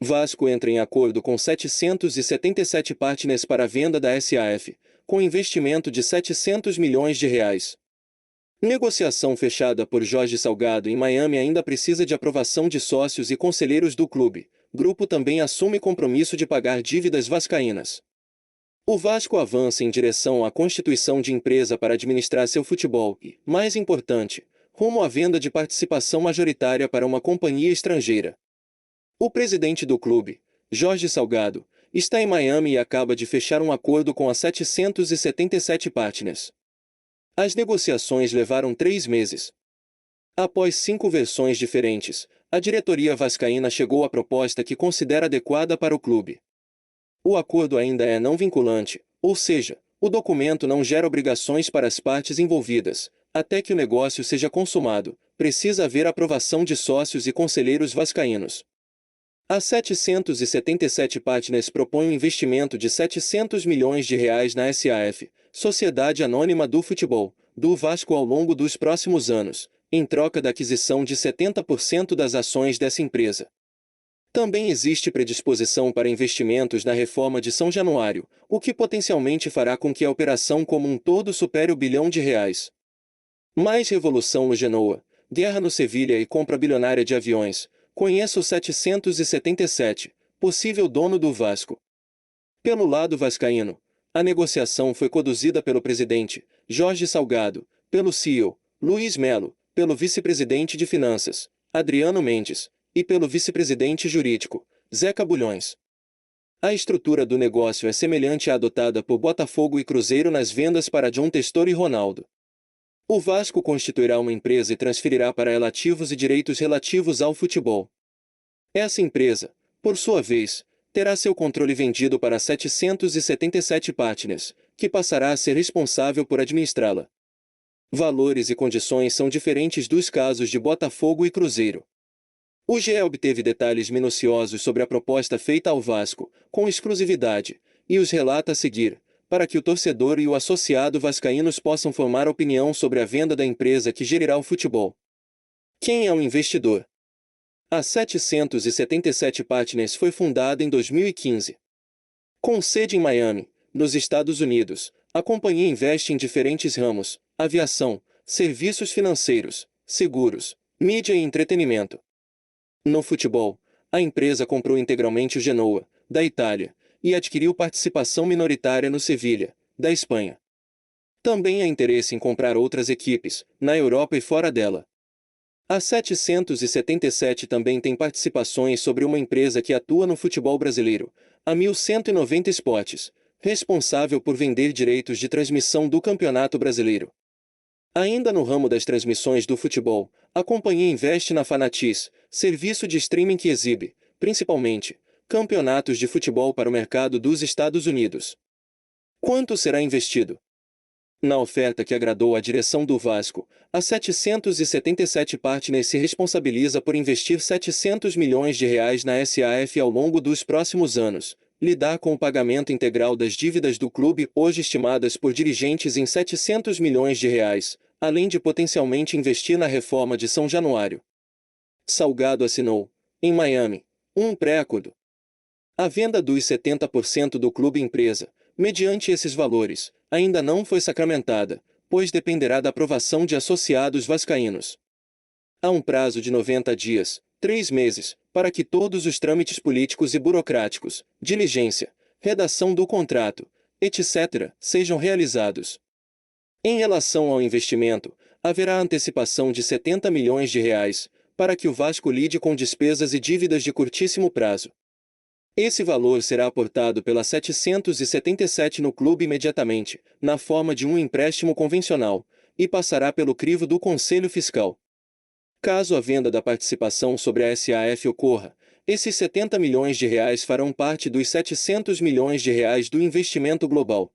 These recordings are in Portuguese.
Vasco entra em acordo com 777 partners para a venda da SAF, com investimento de 700 milhões de reais. Negociação fechada por Jorge Salgado em Miami ainda precisa de aprovação de sócios e conselheiros do clube. Grupo também assume compromisso de pagar dívidas vascaínas. O Vasco avança em direção à constituição de empresa para administrar seu futebol e, mais importante, rumo à venda de participação majoritária para uma companhia estrangeira. O presidente do clube, Jorge Salgado, está em Miami e acaba de fechar um acordo com as 777 partners. As negociações levaram 3 meses. Após 5 versões diferentes, a diretoria vascaína chegou à proposta que considera adequada para o clube. O acordo ainda é não vinculante, ou seja, o documento não gera obrigações para as partes envolvidas. Até que o negócio seja consumado, precisa haver aprovação de sócios e conselheiros vascaínos. As 777 partners propõem um investimento de 700 milhões de reais na SAF, Sociedade Anônima do Futebol, do Vasco ao longo dos próximos anos, em troca da aquisição de 70% das ações dessa empresa. Também existe predisposição para investimentos na reforma de São Januário, o que potencialmente fará com que a operação como um todo supere o bilhão de reais. Mais revolução no Genoa, guerra no Sevilha e compra bilionária de aviões. Conheça o 777, possível dono do Vasco. Pelo lado vascaíno, a negociação foi conduzida pelo presidente, Jorge Salgado, pelo CEO, Luiz Melo, pelo vice-presidente de Finanças, Adriano Mendes, e pelo vice-presidente jurídico, Zeca Bulhões. A estrutura do negócio é semelhante à adotada por Botafogo e Cruzeiro nas vendas para John Textor e Ronaldo. O Vasco constituirá uma empresa e transferirá para ela ativos e direitos relativos ao futebol. Essa empresa, por sua vez, terá seu controle vendido para 777 partners, que passará a ser responsável por administrá-la. Valores e condições são diferentes dos casos de Botafogo e Cruzeiro. O GE obteve detalhes minuciosos sobre a proposta feita ao Vasco, com exclusividade, e os relata a seguir, para que o torcedor e o associado vascaínos possam formar opinião sobre a venda da empresa que gerirá o futebol. Quem é o investidor? A 777 Partners foi fundada em 2015. Com sede em Miami, nos Estados Unidos, a companhia investe em diferentes ramos: aviação, serviços financeiros, seguros, mídia e entretenimento. No futebol, a empresa comprou integralmente o Genoa, da Itália, e adquiriu participação minoritária no Sevilha, da Espanha. Também há interesse em comprar outras equipes, na Europa e fora dela. A 777 também tem participações sobre uma empresa que atua no futebol brasileiro, a 1190 Esportes, responsável por vender direitos de transmissão do Campeonato Brasileiro. Ainda no ramo das transmissões do futebol, a companhia investe na Fanatiz, serviço de streaming que exibe, principalmente, campeonatos de futebol para o mercado dos Estados Unidos. Quanto será investido? Na oferta que agradou à direção do Vasco, a 777 Partners se responsabiliza por investir 700 milhões de reais na SAF ao longo dos próximos anos, lidar com o pagamento integral das dívidas do clube, hoje estimadas por dirigentes em 700 milhões de reais, além de potencialmente investir na reforma de São Januário. Salgado assinou, em Miami, um pré-acordo. A venda dos 70% do clube empresa, mediante esses valores, ainda não foi sacramentada, pois dependerá da aprovação de associados vascaínos. Há um prazo de 90 dias, 3 meses, para que todos os trâmites políticos e burocráticos, diligência, redação do contrato, etc., sejam realizados. Em relação ao investimento, haverá antecipação de 70 milhões de reais, para que o Vasco lide com despesas e dívidas de curtíssimo prazo. Esse valor será aportado pela 777 no clube imediatamente, na forma de um empréstimo convencional, e passará pelo crivo do Conselho Fiscal. Caso a venda da participação sobre a SAF ocorra, esses 70 milhões de reais farão parte dos 700 milhões de reais do investimento global.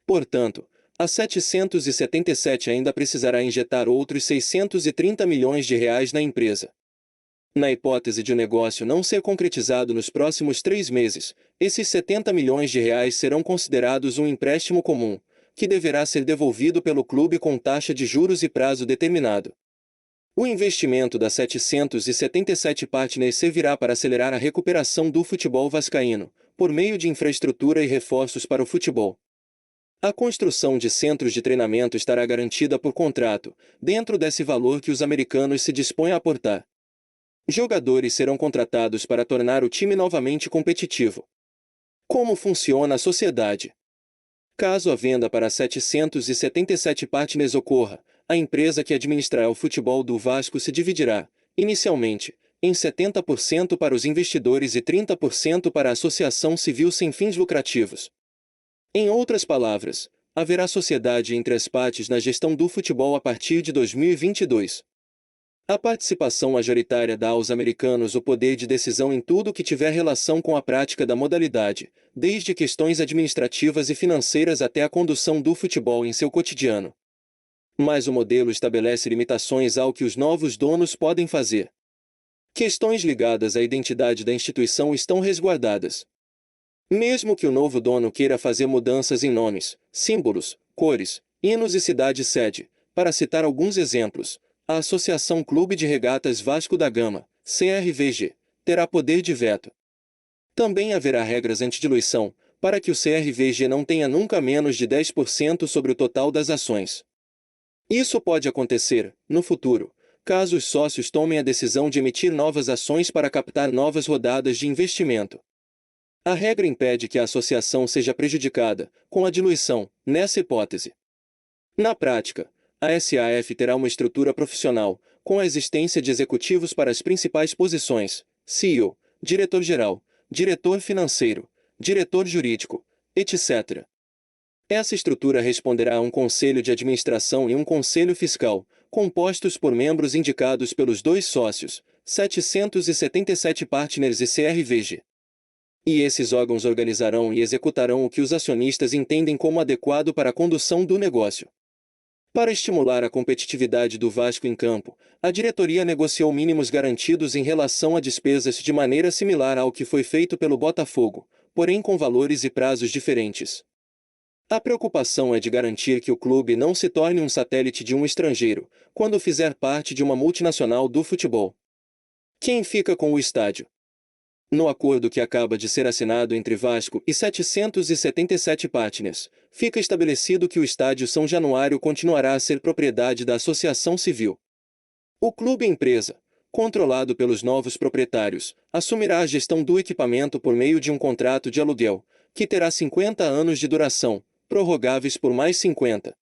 Portanto, a 777 ainda precisará injetar outros 630 milhões de reais na empresa. Na hipótese de o negócio não ser concretizado nos próximos 3 meses, esses 70 milhões de reais serão considerados um empréstimo comum, que deverá ser devolvido pelo clube com taxa de juros e prazo determinado. O investimento da 777 Partners servirá para acelerar a recuperação do futebol vascaíno, por meio de infraestrutura e reforços para o futebol. A construção de centros de treinamento estará garantida por contrato, dentro desse valor que os americanos se dispõem a aportar. Jogadores serão contratados para tornar o time novamente competitivo. Como funciona a sociedade? Caso a venda para 777 Partners ocorra, a empresa que administrará o futebol do Vasco se dividirá, inicialmente, em 70% para os investidores e 30% para a associação civil sem fins lucrativos. Em outras palavras, haverá sociedade entre as partes na gestão do futebol a partir de 2022. A participação majoritária dá aos americanos o poder de decisão em tudo que tiver relação com a prática da modalidade, desde questões administrativas e financeiras até a condução do futebol em seu cotidiano. Mas o modelo estabelece limitações ao que os novos donos podem fazer. Questões ligadas à identidade da instituição estão resguardadas. Mesmo que o novo dono queira fazer mudanças em nomes, símbolos, cores, hinos e cidade-sede, para citar alguns exemplos, a Associação Clube de Regatas Vasco da Gama, CRVG, terá poder de veto. Também haverá regras antidiluição, para que o CRVG não tenha nunca menos de 10% sobre o total das ações. Isso pode acontecer, no futuro, caso os sócios tomem a decisão de emitir novas ações para captar novas rodadas de investimento. A regra impede que a associação seja prejudicada, com a diluição, nessa hipótese. Na prática, a SAF terá uma estrutura profissional, com a existência de executivos para as principais posições, CEO, diretor-geral, diretor financeiro, diretor jurídico, etc. Essa estrutura responderá a um conselho de administração e um conselho fiscal, compostos por membros indicados pelos dois sócios, 777 Partners e CRVG. E esses órgãos organizarão e executarão o que os acionistas entendem como adequado para a condução do negócio. Para estimular a competitividade do Vasco em campo, a diretoria negociou mínimos garantidos em relação a despesas de maneira similar ao que foi feito pelo Botafogo, porém com valores e prazos diferentes. A preocupação é de garantir que o clube não se torne um satélite de um estrangeiro, quando fizer parte de uma multinacional do futebol. Quem fica com o estádio? No acordo que acaba de ser assinado entre Vasco e 777 Partners, fica estabelecido que o Estádio São Januário continuará a ser propriedade da Associação Civil. O clube empresa, controlado pelos novos proprietários, assumirá a gestão do equipamento por meio de um contrato de aluguel, que terá 50 anos de duração, prorrogáveis por mais 50.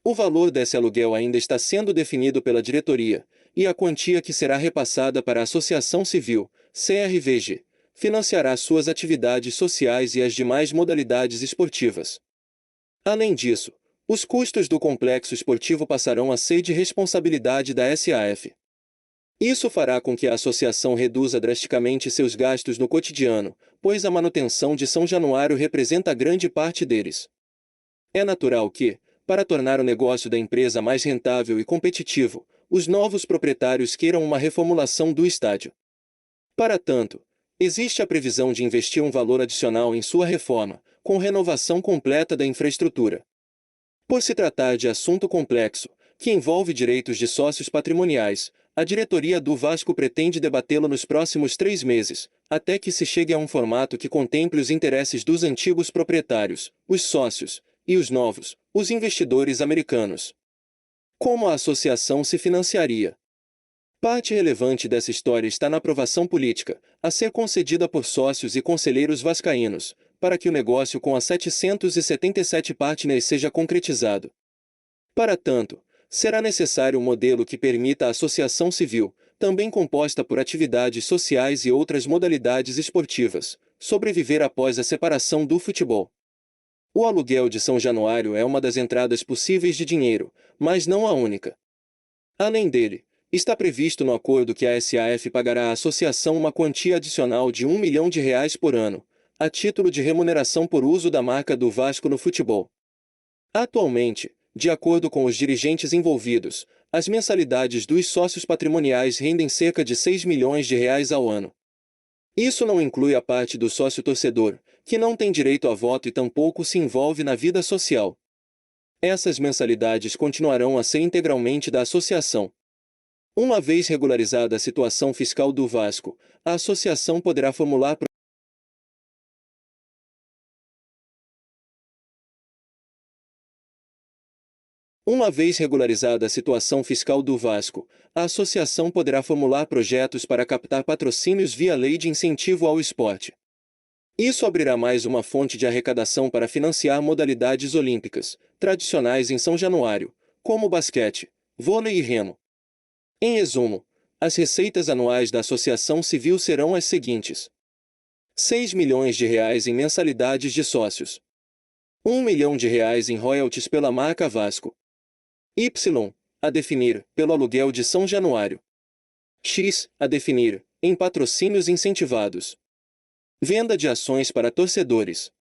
O valor desse aluguel ainda está sendo definido pela diretoria, e a quantia que será repassada para a Associação Civil, CRVG, financiará suas atividades sociais e as demais modalidades esportivas. Além disso, os custos do complexo esportivo passarão a ser de responsabilidade da SAF. Isso fará com que a associação reduza drasticamente seus gastos no cotidiano, pois a manutenção de São Januário representa grande parte deles. É natural que, para tornar o negócio da empresa mais rentável e competitivo, os novos proprietários queiram uma reformulação do estádio. Para tanto, existe a previsão de investir um valor adicional em sua reforma, com renovação completa da infraestrutura. Por se tratar de assunto complexo, que envolve direitos de sócios patrimoniais, a diretoria do Vasco pretende debatê-lo nos próximos 3 meses, até que se chegue a um formato que contemple os interesses dos antigos proprietários, os sócios, e os novos, os investidores americanos. Como a associação se financiaria? Parte relevante dessa história está na aprovação política, a ser concedida por sócios e conselheiros vascaínos, para que o negócio com a 777 Partners seja concretizado. Para tanto, será necessário um modelo que permita à associação civil, também composta por atividades sociais e outras modalidades esportivas, sobreviver após a separação do futebol. O aluguel de São Januário é uma das entradas possíveis de dinheiro, mas não a única. Além dele, está previsto no acordo que a SAF pagará à associação uma quantia adicional de R$ 1 milhão por ano, a título de remuneração por uso da marca do Vasco no futebol. Atualmente, de acordo com os dirigentes envolvidos, as mensalidades dos sócios patrimoniais rendem cerca de R$ 6 milhões ao ano. Isso não inclui a parte do sócio torcedor, que não tem direito a voto e tampouco se envolve na vida social. Essas mensalidades continuarão a ser integralmente da associação. Uma vez regularizada a situação fiscal do Vasco, a associação poderá formular Uma vez regularizada a situação fiscal do Vasco, a associação poderá formular projetos para captar patrocínios via Lei de Incentivo ao Esporte. Isso abrirá mais uma fonte de arrecadação para financiar modalidades olímpicas, tradicionais em São Januário, como basquete, vôlei e remo. Em resumo, as receitas anuais da Associação Civil serão as seguintes: R$ 6 milhões em mensalidades de sócios. R$ 1 milhão em royalties pela marca Vasco. Y, a definir, pelo aluguel de São Januário. X, a definir, em patrocínios incentivados. Venda de ações para torcedores.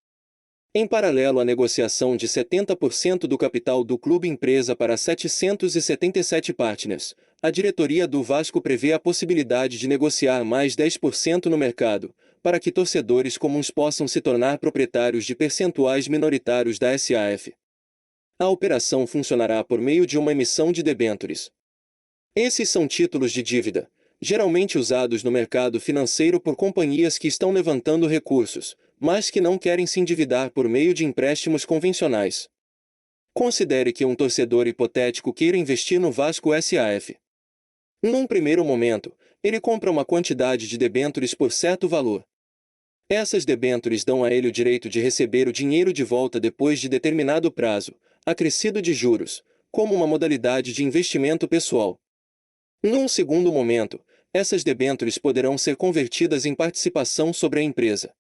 Em paralelo à negociação de 70% do capital do clube empresa para 777 partners, a diretoria do Vasco prevê a possibilidade de negociar mais 10% no mercado, para que torcedores comuns possam se tornar proprietários de percentuais minoritários da SAF. A operação funcionará por meio de uma emissão de debêntures. Esses são títulos de dívida, geralmente usados no mercado financeiro por companhias que estão levantando recursos, mas que não querem se endividar por meio de empréstimos convencionais. Considere que um torcedor hipotético queira investir no Vasco SAF. Num primeiro momento, ele compra uma quantidade de debêntures por certo valor. Essas debêntures dão a ele o direito de receber o dinheiro de volta depois de determinado prazo, acrescido de juros, como uma modalidade de investimento pessoal. Num segundo momento, essas debêntures poderão ser convertidas em participação sobre a empresa.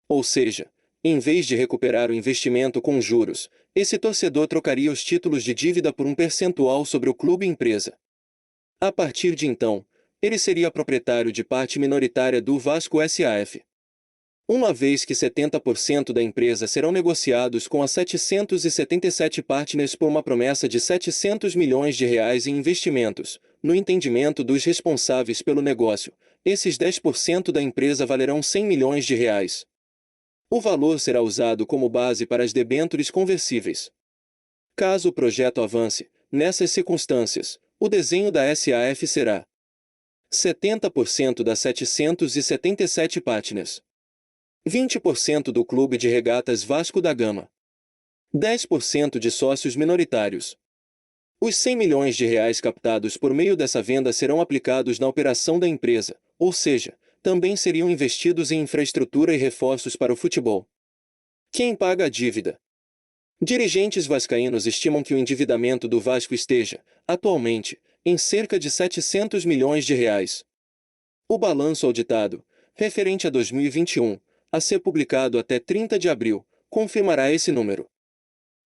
Ou seja, em vez de recuperar o investimento com juros, esse torcedor trocaria os títulos de dívida por um percentual sobre o clube empresa. A partir de então, ele seria proprietário de parte minoritária do Vasco SAF. Uma vez que 70% da empresa serão negociados com as 777 partners por uma promessa de R$ 700 milhões em investimentos, no entendimento dos responsáveis pelo negócio, esses 10% da empresa valerão R$ 100 milhões. O valor será usado como base para as debêntures conversíveis. Caso o projeto avance, nessas circunstâncias, o desenho da SAF será 70% das 777 partners, 20% do Clube de Regatas Vasco da Gama, 10% de sócios minoritários. Os R$ 100 milhões captados por meio dessa venda serão aplicados na operação da empresa, ou seja, também seriam investidos em infraestrutura e reforços para o futebol. Quem paga a dívida? Dirigentes vascaínos estimam que o endividamento do Vasco esteja, atualmente, em cerca de R$ 700 milhões. O balanço auditado, referente a 2021, a ser publicado até 30 de abril, confirmará esse número.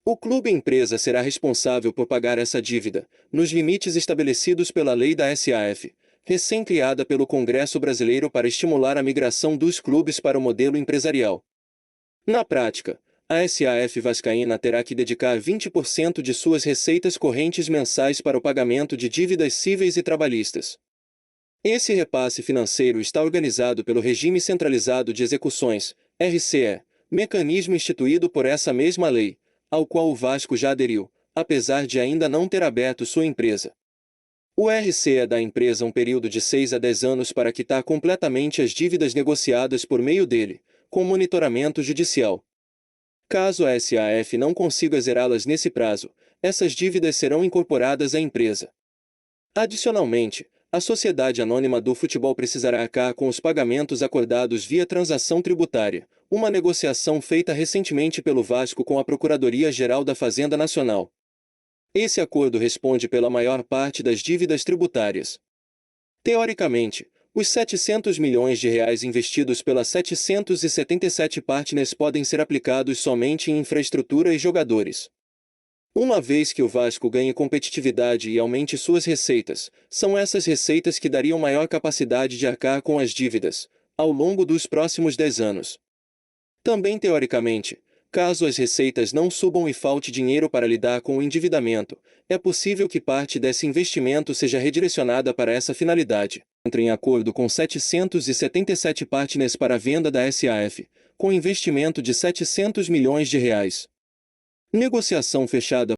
O clube empresa será responsável por pagar essa dívida, nos limites estabelecidos pela lei da SAF, recém-criada pelo Congresso Brasileiro para estimular a migração dos clubes para o modelo empresarial. Na prática, a SAF vascaína terá que dedicar 20% de suas receitas correntes mensais para o pagamento de dívidas cíveis e trabalhistas. Esse repasse financeiro está organizado pelo Regime Centralizado de Execuções, RCE, mecanismo instituído por essa mesma lei, ao qual o Vasco já aderiu, apesar de ainda não ter aberto sua empresa. O RCE dá à empresa um período de 6 a 10 anos para quitar completamente as dívidas negociadas por meio dele, com monitoramento judicial. Caso a SAF não consiga zerá-las nesse prazo, essas dívidas serão incorporadas à empresa. Adicionalmente, a Sociedade Anônima do Futebol precisará arcar com os pagamentos acordados via transação tributária, uma negociação feita recentemente pelo Vasco com a Procuradoria-Geral da Fazenda Nacional. Esse acordo responde pela maior parte das dívidas tributárias. Teoricamente, os R$ 700 milhões investidos pelas 777 partners podem ser aplicados somente em infraestrutura e jogadores. Uma vez que o Vasco ganhe competitividade e aumente suas receitas, são essas receitas que dariam maior capacidade de arcar com as dívidas, ao longo dos próximos 10 anos. Também teoricamente, caso as receitas não subam e falte dinheiro para lidar com o endividamento, é possível que parte desse investimento seja redirecionada para essa finalidade. Entre em acordo com 777 partners para a venda da SAF, com investimento de R$ 700 milhões. Negociação fechada.